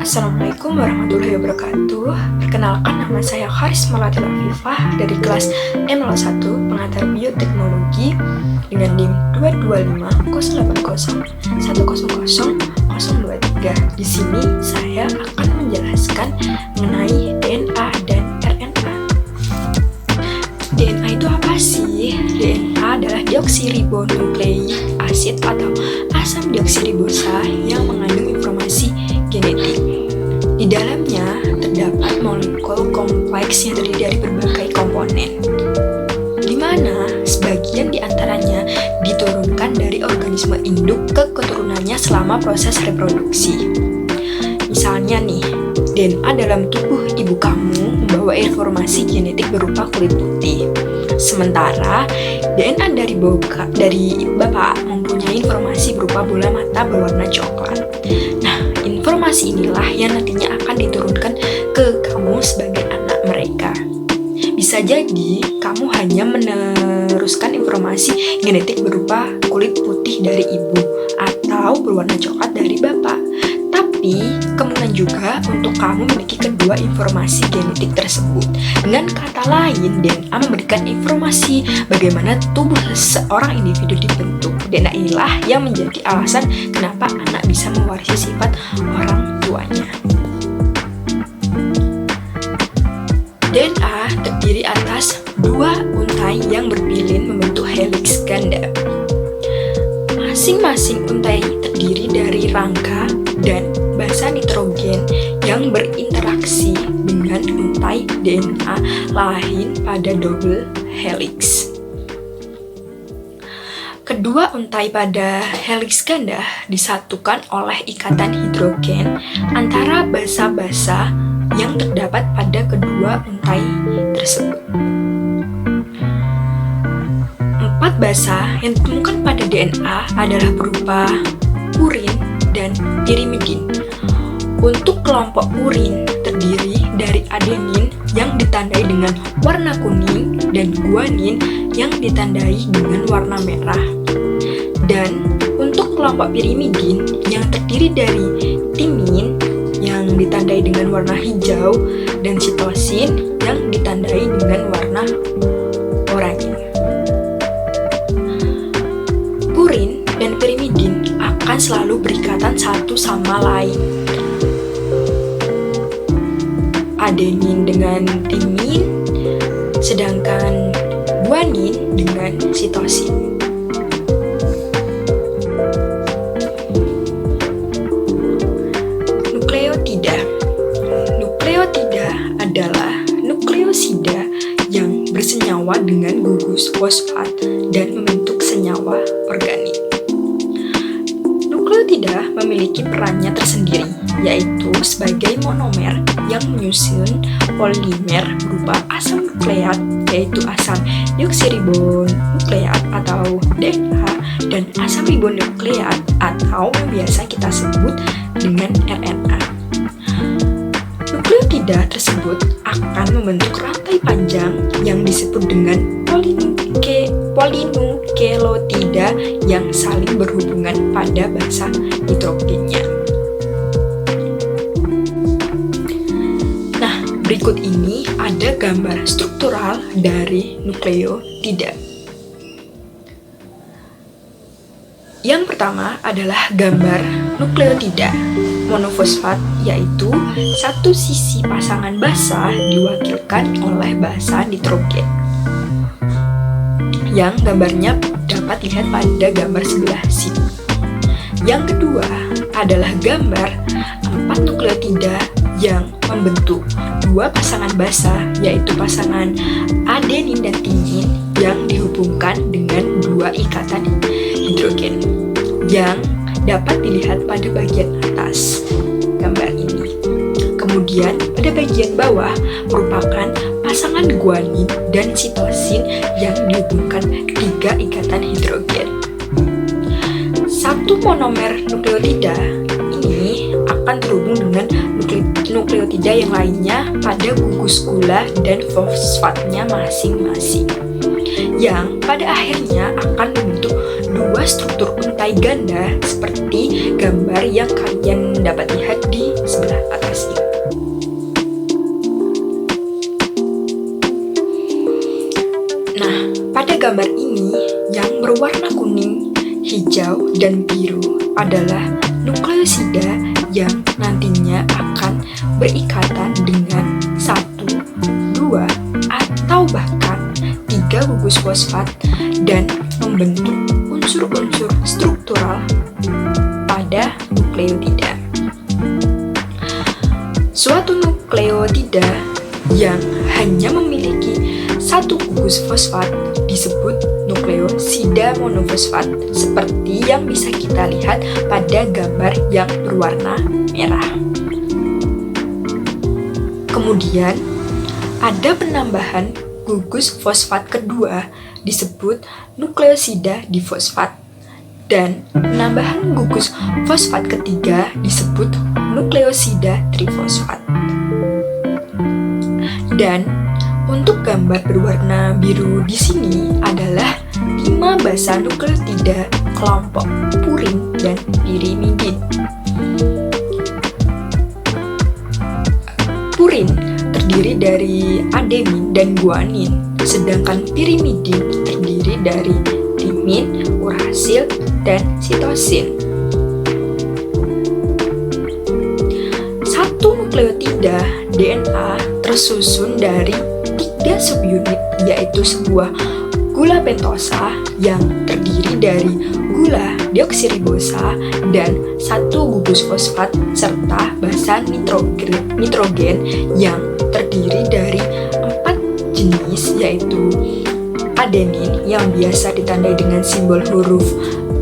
Assalamualaikum warahmatullahi wabarakatuh. Perkenalkan, nama saya Harisma Latil Afifah dari kelas M01 Pengantar Bioteknologi dengan NIM 22508010023. Di sini saya akan menjelaskan mengenai DNA dan RNA. DNA itu apa sih? DNA adalah deoksiribonukleik asid atau asam deoksiribosa yang mengandung informasi genetik. Di dalamnya terdapat molekul kompleks yang terdiri dari berbagai komponen, di mana sebagian di antaranya diturunkan dari organisme induk ke keturunannya selama proses reproduksi. Misalnya nih, DNA dalam tubuh ibu kamu membawa informasi genetik berupa kulit putih, sementara DNA dari bapak mempunyai informasi berupa bola mata berwarna coklat. Nah, informasi inilah yang nantinya akan diturunkan ke kamu sebagai anak mereka. Bisa jadi kamu hanya meneruskan informasi genetik berupa kulit putih dari ibu atau berwarna coklat dari bapak. Tapi kemungkinan juga untuk kamu memiliki kedua informasi genetik tersebut. Dengan kata lain, DNA memberikan informasi bagaimana tubuh seorang individu dibentuk. DNA inilah yang menjadi alasan kenapa anak bisa mewarisi sifat orang tuanya. DNA terdiri atas dua untai yang berbilin membentuk heliks ganda. Masing-masing untai terdiri dari rangka dan basa nitrogen yang berinteraksi dengan untai DNA lain pada double helix. Kedua untai pada heliks ganda disatukan oleh ikatan hidrogen antara basa-basa yang terdapat pada kedua untai tersebut. 4 basa yang ditemukan pada DNA adalah berupa purin dan pirimidin. Untuk kelompok purin terdiri dari adenin yang ditandai dengan warna kuning dan guanin yang ditandai dengan warna merah. Dan untuk kelompok pirimidin yang terdiri dari timin yang ditandai dengan warna hijau dan sitosin yang ditandai dengan warna oranye. Purin dan pirimidin akan selalu berikatan satu sama lain. Adenin dengan timin, sedangkan guanin dengan sitosin. Nukleotida. Nukleotida adalah nukleosida yang bersenyawa dengan gugus fosfat dan membentuk senyawa organik. Nukleotida memiliki perannya tersendiri, yaitu sebagai monomer yang menyusun polimer berupa asam nukleat, yaitu asam deoksiribonukleat atau DNA, dan asam ribonukleat atau yang biasa kita sebut dengan RNA. Nukleotida tersebut akan membentuk rantai panjang yang disebut dengan polinukleotida yang saling berhubungan pada basa nitrogennya. Nah, berikut ini ada gambar struktural dari nukleotida. Yang pertama adalah gambar nukleotida monofosfat, yaitu satu sisi pasangan basa diwakilkan oleh basa nitrogen, yang gambarnya dapat dilihat pada gambar sebelah sini. Yang kedua adalah gambar 4 nukleotida yang membentuk dua pasangan basa, yaitu pasangan adenin dan timin yang dihubungkan dengan dua ikatan hidrogen, yang dapat dilihat pada bagian atas gambar ini. Kemudian pada bagian bawah merupakan pasangan guanin dan sitosin yang dihubungkan 3 ikatan hidrogen. Satu monomer nukleotida ini akan terhubung dengan nukleotida yang lainnya pada gugus gula dan fosfatnya masing-masing, yang pada akhirnya akan membentuk dua struktur untai ganda seperti gambar yang kalian dapat lihat di sebelah sebelah atasnya. Nah, pada gambar ini yang berwarna kuning, hijau, dan biru adalah nukleosida yang nantinya akan berikatan dengan 1, 2, atau bahkan 3 gugus fosfat dan membentuk unsur-unsur struktural pada nukleotida. Suatu nukleotida yang hanya memiliki 1 gugus fosfat disebut nukleosida monofosfat, seperti yang bisa kita lihat pada gambar yang berwarna merah. Kemudian, ada penambahan gugus fosfat kedua disebut nukleosida difosfat, dan penambahan gugus fosfat ketiga disebut nukleosida trifosfat. Dan untuk gambar berwarna biru di sini adalah 5 basa nukleotida kelompok purin dan pirimidin. Purin terdiri dari adenin dan guanin, sedangkan pirimidin terdiri dari timin, urasil, dan sitosin. Satu nukleotida DNA tersusun dari 3 subunit, yaitu sebuah gula pentosa yang terdiri dari gula deoksiribosa dan 1 gugus fosfat serta basa nitrogen yang terdiri dari 4 jenis, yaitu adenin yang biasa ditandai dengan simbol huruf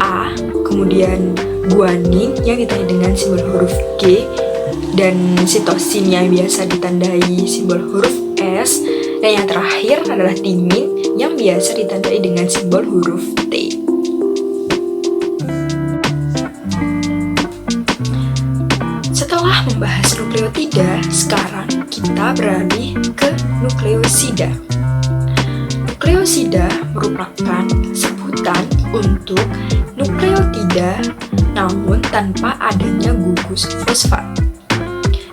A, kemudian guanin yang ditandai dengan simbol huruf G, dan sitosin yang biasa ditandai simbol huruf S, dan yang terakhir adalah timin yang biasa ditandai dengan simbol huruf T. Setelah membahas nukleotida, sekarang kita beralih ke nukleosida. Nukleosida merupakan sebutan untuk nukleotida namun tanpa adanya gugus fosfat.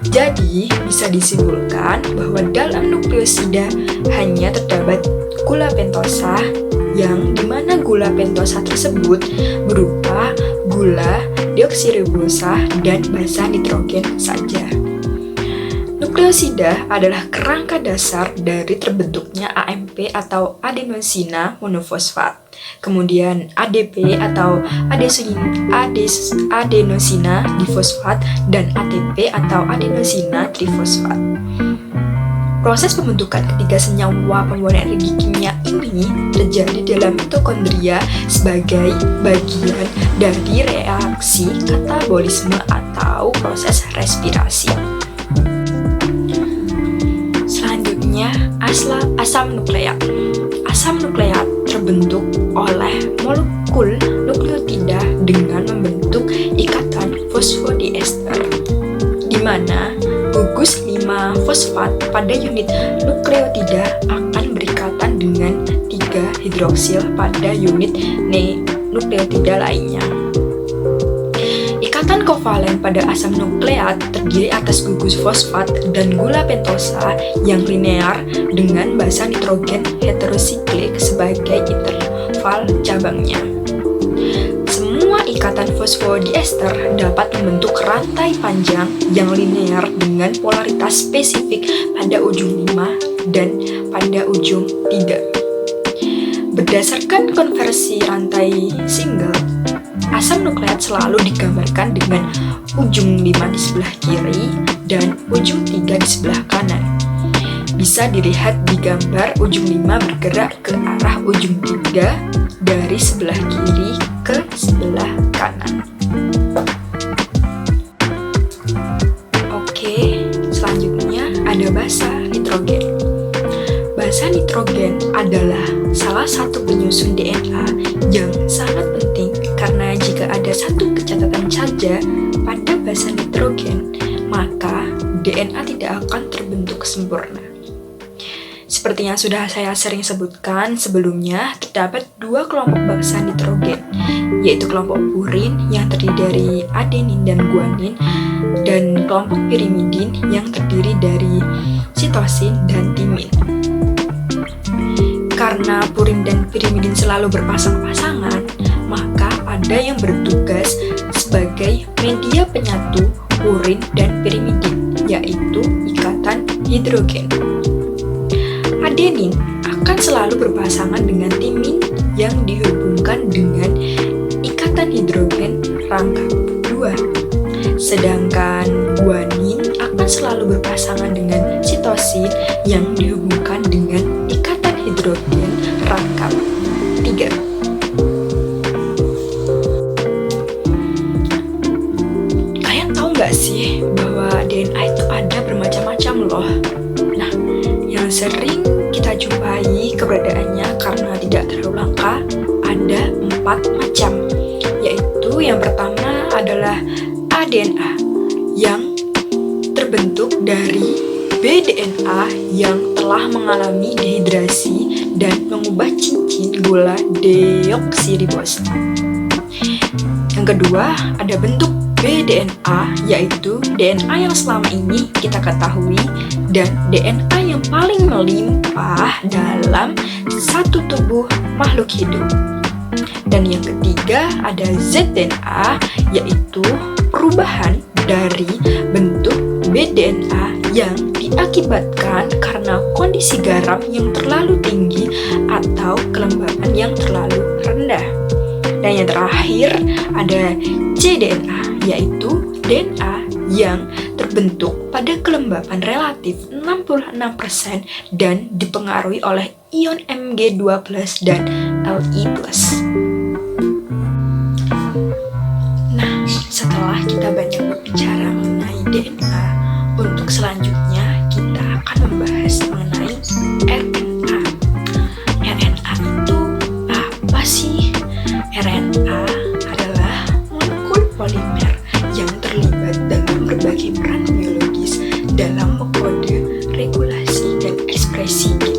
Jadi, bisa disimpulkan bahwa dalam nukleosida hanya terdapat gula pentosa, yang dimana gula pentosa tersebut berupa gula deoksiribosa dan basa nitrogen saja. Nukleosida adalah kerangka dasar dari terbentuknya AMP atau adenosina monofosfat, kemudian ADP atau adenosina difosfat, dan ATP atau adenosina trifosfat. Proses pembentukan ketiga senyawa pembawa energi kimia ini terjadi dalam mitokondria sebagai bagian dari reaksi katabolisme atau proses respirasi. Selanjutnya, asam nukleat. Asam nukleat terbentuk oleh molekul nukleotida dengan membentuk ikatan fosfodiester, di mana gugus 5 fosfat pada unit nukleotida akan berikatan dengan 3 hidroksil pada unit nukleotida lainnya. Ikatan kovalen pada asam nukleat terdiri atas gugus fosfat dan gula pentosa yang linear dengan basa nitrogen heterosiklik sebagai interval cabangnya. Semua ikatan fosfodiester dapat membentuk rantai panjang yang linear dengan polaritas spesifik pada ujung 5 dan pada ujung 3. Berdasarkan konversi rantai single, asam nukleat selalu digambarkan dengan ujung 5 di sebelah kiri dan ujung 3 di sebelah kanan. Bisa dilihat di gambar ujung 5 bergerak ke arah ujung 3 dari sebelah kiri ke sebelah kanan. Oke, selanjutnya ada basa nitrogen. Basa nitrogen adalah salah satu penyusun DNA yang sangat penting karena jika ada satu kecacatan saja pada basa nitrogen, maka DNA tidak akan terbentuk sempurna. Seperti yang sudah saya sering sebutkan sebelumnya, terdapat 2 kelompok basa nitrogen, yaitu kelompok purin yang terdiri dari adenin dan guanin, dan kelompok pirimidin yang terdiri dari sitosin dan timin. Karena purin dan pirimidin selalu berpasang-pasangan, maka ada yang bertugas sebagai media penyatu purin dan pirimidin, yaitu ikatan hidrogen. Adenin akan selalu berpasangan dengan timin yang dihubungkan dengan ikatan hidrogen rangkap 2. Sedangkan guanin akan selalu berpasangan dengan sitosin yang dihubungkan dengan ikatan hidrogen rangkap 3. Kalian tahu nggak sih bahwa DNA itu ada bermacam-macam loh. Nah, yang sering kita jumpai keberadaannya karena tidak terlalu langka ada 4 macam, yaitu yang pertama adalah aDNA yang terbentuk dari bDNA yang telah mengalami dehidrasi dan mengubah cincin gula deoksiribosa. Yang kedua ada bentuk bDNA, yaitu DNA yang selama ini kita ketahui dan DNA yang paling melimpah dalam satu tubuh makhluk hidup. Dan yang ketiga ada zDNA, yaitu perubahan dari bentuk bDNA yang diakibatkan karena kondisi garam yang terlalu tinggi atau kelembapan yang terlalu rendah. Dan yang terakhir ada cDNA, yaitu DNA yang terbentuk pada kelembapan relatif 66% dan dipengaruhi oleh ion Mg2+ dan Li+. Nah, setelah kita banyak berbicara mengenai DNA, untuk selanjutnya kita akan membahas mengenai RNA. RNA itu apa sih? RNA adalah molekul polimer yang terlibat dalam berbagai peran biologis dalam mengkode, regulasi, dan ekspresi gen.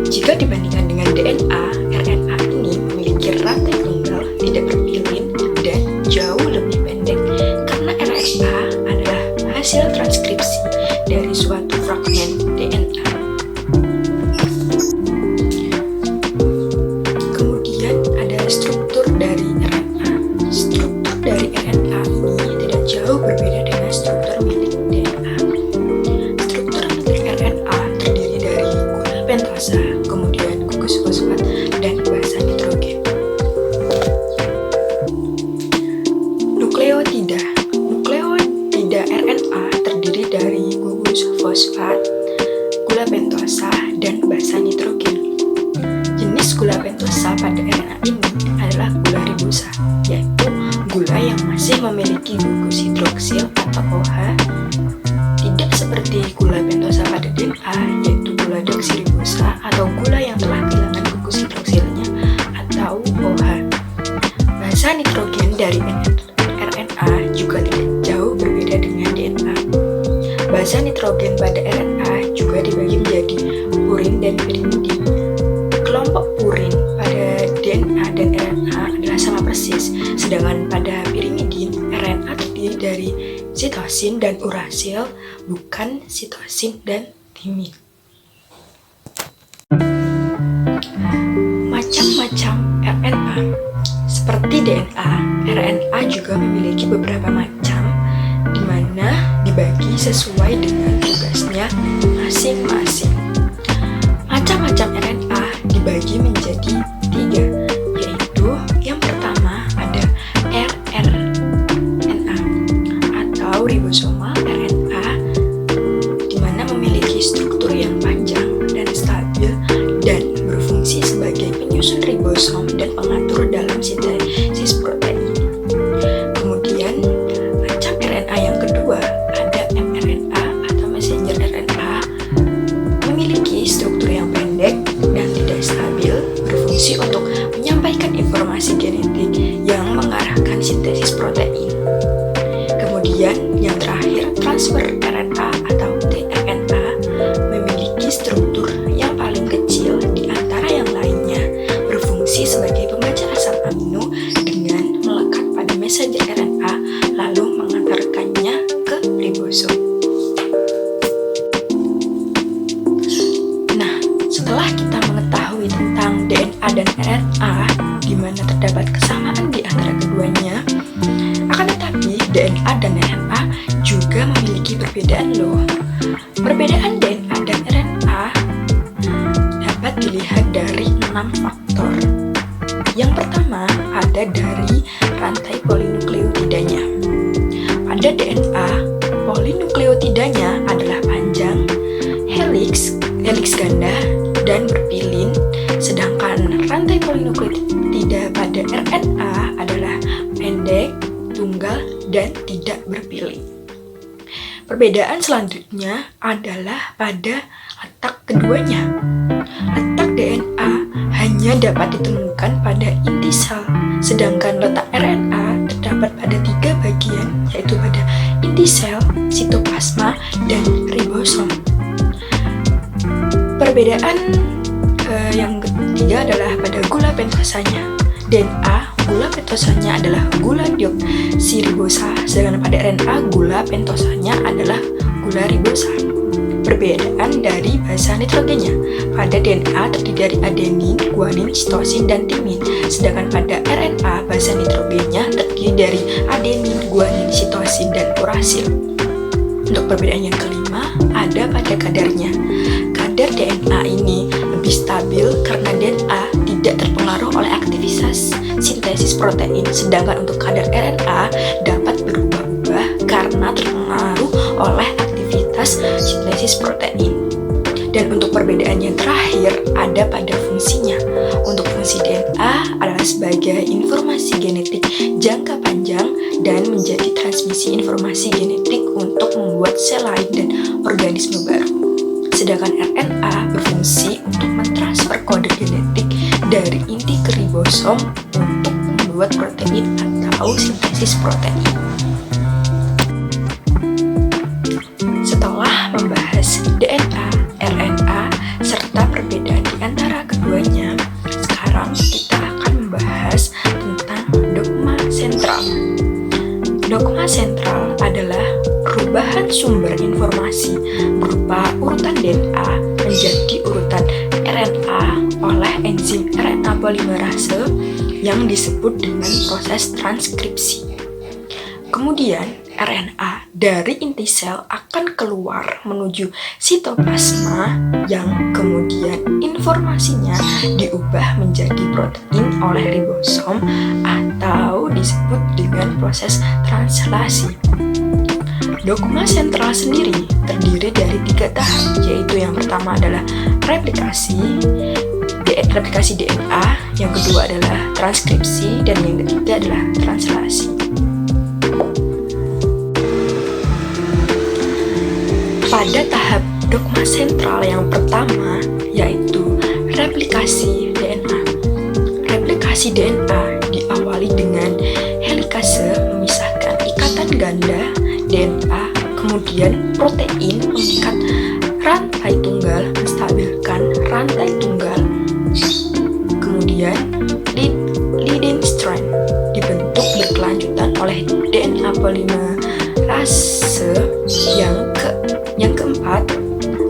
Jika dibandingkan dengan DNA, RNA ini memiliki rantai tunggal, tidak berpilin, dan jauh lebih pendek karena RNA adalah hasil transkripsi dari suatu fragmen DNA. Kemudian ada struktur dari RNA. Struktur dari RNA ini tidak jauh berbeda dengan struktur milik DNA. Struktur milik RNA terdiri dari gula pentasa, kemudian gugus fosfat, dan basa nitrogen. Nukleotida. Nukleotida RNA terdiri dari gugus fosfat, gula pentosa, dan basa nitrogen. Jenis gula pentosa pada RNA ini adalah gula ribosa, yaitu gula yang masih memiliki gugus hidroksil atau OH, tidak seperti gula pentosa pada DNA, yaitu gula deoksiribosa atau gula yang telah kehilangan gugus hidroksilnya atau OH. Basa nitrogen dari RNA juga tidak jauh berbeda dengan DNA. Basa nitrogen pada RNA juga dibagi menjadi purin dan pirimidin. Kelompok purin pada DNA dan RNA adalah sama persis, sedangkan pada pirimidin RNA terdiri dari sitosin dan urasil, bukan sitosin dan timin. Macam-macam RNA. Seperti DNA, RNA juga memiliki beberapa macam, di mana dibagi sesuai dengan tugasnya masing-masing. Macam-macam RNA dibagi menjadi 3, yaitu yang pertama ada rRNA atau ribosomal RNA, di mana memiliki struktur yang panjang dan stabil dan berfungsi sebagai penyusun ribosom dan pengatur dalam sintesis protein. Kemudian macam RNA yang kedua ada mRNA atau messenger RNA, memiliki struktur yang pendek dan tidak stabil, berfungsi untuk menyampaikan informasi genetik yang mengarahkan sintesis protein. Kemudian yang terakhir transfer RNA atau tRNA, memiliki struktur yang paling kecil di antara yang lainnya, berfungsi sebagai pembaca asam amino mana terdapat kesamaan di antara keduanya. Akan tetapi, DNA dan RNA juga memiliki perbedaan loh. Perbedaan DNA dan RNA dapat dilihat dari 6 faktor. Yang pertama ada dari rantai polinukleotidanya. Pada DNA, polinukleotidanya adalah panjang, heliks ganda, dan berpilin, sedangkan rantai polinukleotida pada RNA adalah pendek, tunggal, dan tidak berpilin. Perbedaan selanjutnya adalah pada letak keduanya. Letak DNA hanya dapat ditemukan pada inti sel, sedangkan letak RNA terdapat pada 3 bagian, yaitu pada inti sel, sitoplasma, dan ribosom. Perbedaan yang ketiga adalah pada gula pentosanya. DNA, gula pentosanya adalah gula deoksiribosa, sedangkan pada RNA gula pentosanya adalah gula ribosa. Perbedaan dari basa nitrogennya. Pada DNA terdiri dari adenin, guanin, sitosin, dan timin, sedangkan pada RNA basa nitrogennya terdiri dari adenin, guanin, sitosin, dan urasil. Untuk perbedaan yang kelima ada pada kadarnya. Kadar DNA ini lebih stabil karena DNA tidak terpengaruh oleh aktivitas sintesis protein, sedangkan untuk kadar RNA dapat berubah-ubah karena terpengaruh oleh aktivitas sintesis protein. Dan untuk perbedaan yang terakhir ada pada fungsinya. Untuk fungsi DNA adalah sebagai informasi genetik jangka panjang dan menjadi transmisi informasi genetik untuk membuat sel lain dan organisme baru. Sedangkan RNA berfungsi untuk mentransfer kode genetik dari inti ke ribosom untuk membuat protein atau sintesis protein. Setelah membahas DNA, RNA, serta perbedaan di antara keduanya, sekarang kita akan membahas tentang dogma sentral. Dogma sentral adalah perubahan sumber informasi berupa urutan DNA menjadi urutan RNA oleh enzim RNA polimerase yang disebut dengan proses transkripsi. Kemudian, RNA dari inti sel akan keluar menuju sitoplasma yang kemudian informasinya diubah menjadi protein oleh ribosom atau disebut dengan proses translasi. Dogma sentral sendiri terdiri dari 3 tahap, yaitu yang pertama adalah replikasi DNA, yang kedua adalah transkripsi, dan yang ketiga adalah translasi. Pada tahap dogma sentral yang pertama, yaitu replikasi DNA. Replikasi DNA diawali dengan helikase memisahkan ikatan ganda DNA, kemudian protein mengikat rantai tunggal, menstabilkan rantai tunggal, kemudian leading strand dibentuk berkelanjutan oleh DNA polimerase yang keempat,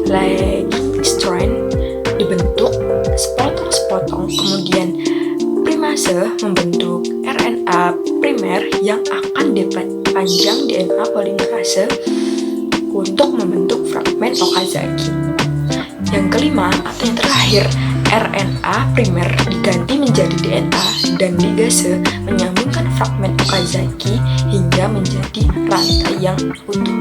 lagging strand dibentuk sepotong-sepotong, kemudian primase membentuk RNA primer yang akan dipanjang DNA polimerase untuk membentuk fragmen Okazaki. Yang kelima atau yang terakhir, RNA primer diganti menjadi DNA dan ligase menyambungkan fragmen Okazaki hingga menjadi rantai yang utuh.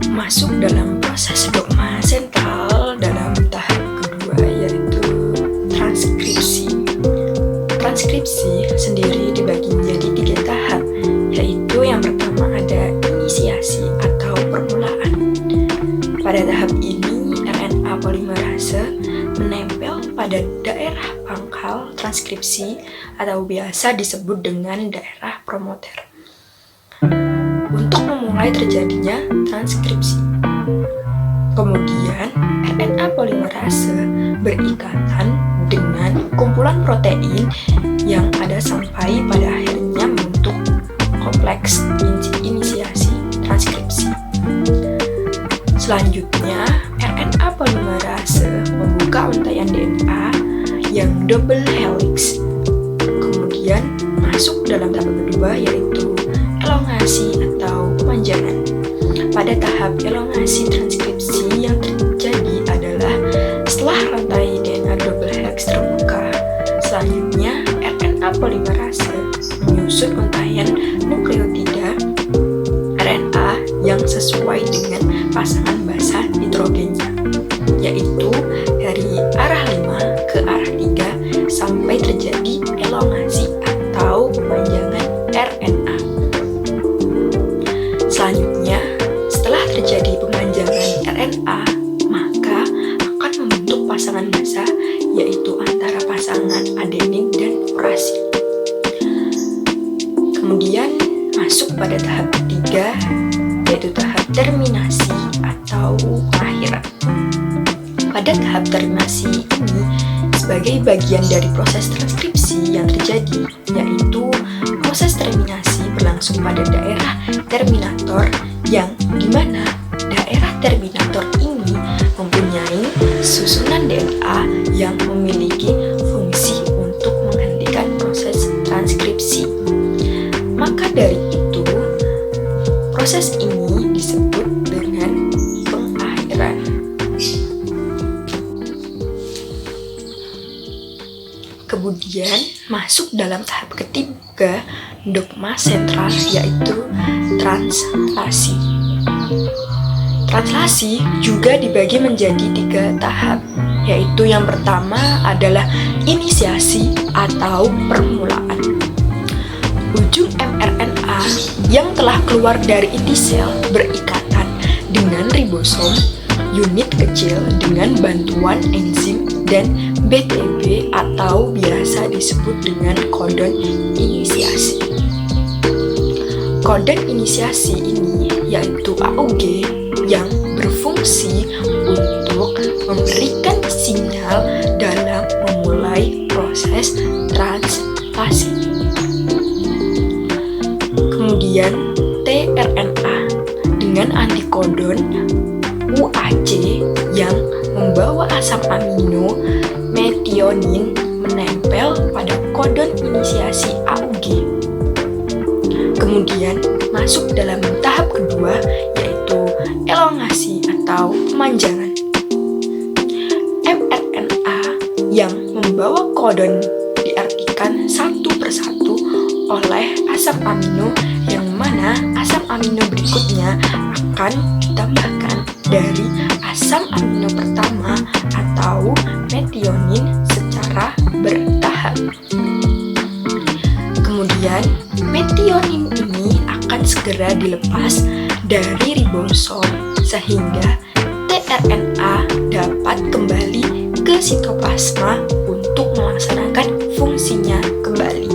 Masuk dalam proses dogma sentral dalam tahap kedua, yaitu transkripsi. Transkripsi sendiri dibagi menjadi 3 tahap, yaitu yang pertama ada inisiasi atau permulaan. Pada tahap ini, RNA polimerase menempel pada daerah pangkal transkripsi atau biasa disebut dengan daerah promoter untuk memulai terjadinya transkripsi. Kemudian, RNA polimerase berikatan dengan kumpulan protein yang ada sampai pada akhirnya membentuk kompleks inisiasi transkripsi. Selanjutnya, RNA polimerase membuka membuka untaian DNA yang double helix. Kemudian masuk dalam tahap kedua, yaitu elongasi atau pemanjangan. Pada tahap elongasi, transkripsi yang terjadi adalah setelah rantai DNA double helix terbuka, selanjutnya RNA polimerase menyusun untaian nukleotida RNA yang sesuai dengan pasangan basa nitrogennya, yaitu dari arah 5 ke arah 3 sampai terjadi elongasi atau pemanjangan RNA. Selanjutnya, setelah terjadi pemanjangan RNA, maka akan membentuk pasangan basa, yaitu antara pasangan adenin dan urasi. Kemudian masuk pada tahap ketiga, yaitu tahap terminasi atau pengakhiran. Pada tahap terminasi ini, sebagai bagian dari proses transkripsi yang terjadi, yaitu proses terminasi berlangsung pada daerah terminator, yang dimana daerah terminator ini mempunyai susunan DNA yang memiliki fungsi untuk menghentikan proses transkripsi. Maka dari itu, proses ini disebut dengan pengakhiran. Kemudian masuk dalam tahap ketiga, dogma sentral, yaitu translasi. Translasi juga dibagi menjadi 3 tahap, yaitu yang pertama adalah inisiasi atau permulaan. Ujung mRNA yang telah keluar dari inti sel berikatan dengan ribosom, unit kecil dengan bantuan enzim dan BTB atau biasa disebut dengan kodon inisiasi. Kodon inisiasi ini yaitu AUG yang berfungsi untuk memberikan sinyal dalam memulai proses translasi. Kemudian tRNA dengan antikodon UAC yang membawa asam amino metionin menempel pada kodon inisiasi AUG. Kemudian masuk dalam tahap kedua, yaitu elongasi atau pemanjangan. mRNA yang membawa kodon diartikan satu persatu oleh asam amino, yang mana asam amino berikutnya akan ditambahkan dari asam amino pertama atau metionin secara bertahap. Kemudian metionin ini akan segera dilepas dari ribosom sehingga tRNA dapat kembali ke sitoplasma untuk melaksanakan fungsinya kembali.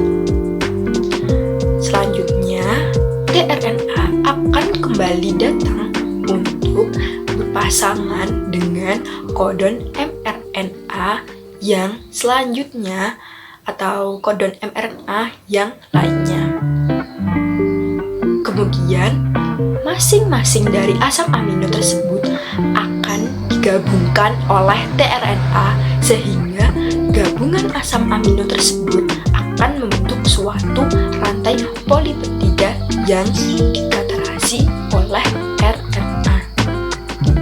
Selanjutnya, tRNA akan kembali datang untuk berpasangan dengan kodon mRNA yang selanjutnya atau kodon mRNA yang lainnya. Kemudian, masing-masing dari asam amino tersebut akan digabungkan oleh tRNA sehingga gabungan asam amino tersebut akan membentuk suatu rantai polipeptida yang dikatalasi oleh rRNA.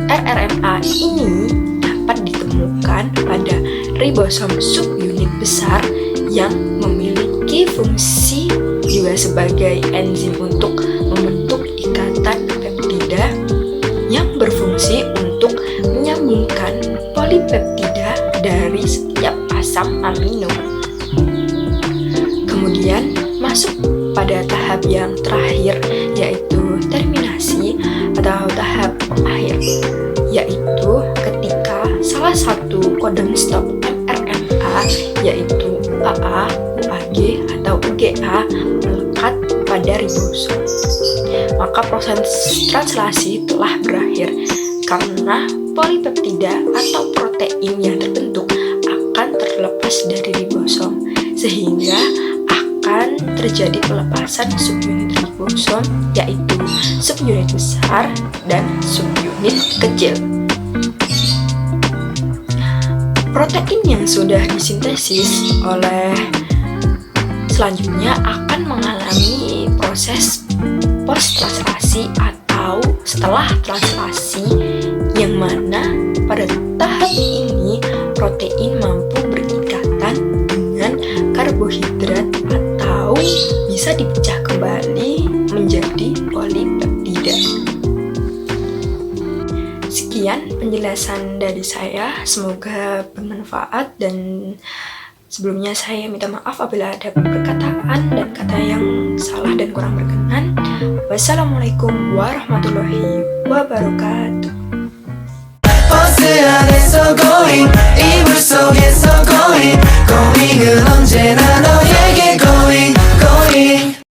rRNA ini dapat ditemukan pada ribosom subunit besar yang memiliki fungsi juga sebagai enzim untuk membentuk ikatan peptida yang berfungsi untuk menyambungkan polipeptida dari setiap asam amino. Kemudian masuk pada tahap yang terakhir, yaitu terminasi atau tahap akhir, yaitu ketika salah satu kodon stop mRNA yaitu UAA, UAG atau UGA melekat pada ribosom. Maka proses translasi telah berakhir karena polipeptida atau protein yang terbentuk akan terlepas dari ribosom sehingga akan terjadi pelepasan subunit ribosom, yaitu subunit besar dan subunit kecil. Protein yang sudah disintesis oleh selanjutnya akan mengalami proses post-translasi atau setelah translasi, yang mana pada tahap ini protein mampu berikatan dengan karbohidrat atau bisa dipecah kembali menjadi polipeptida. Sekian penjelasan dari saya, semoga bermanfaat, dan sebelumnya saya minta maaf apabila ada perkataan dan kata yang salah dan kurang berkenan. Wassalamualaikum warahmatullahi wabarakatuh.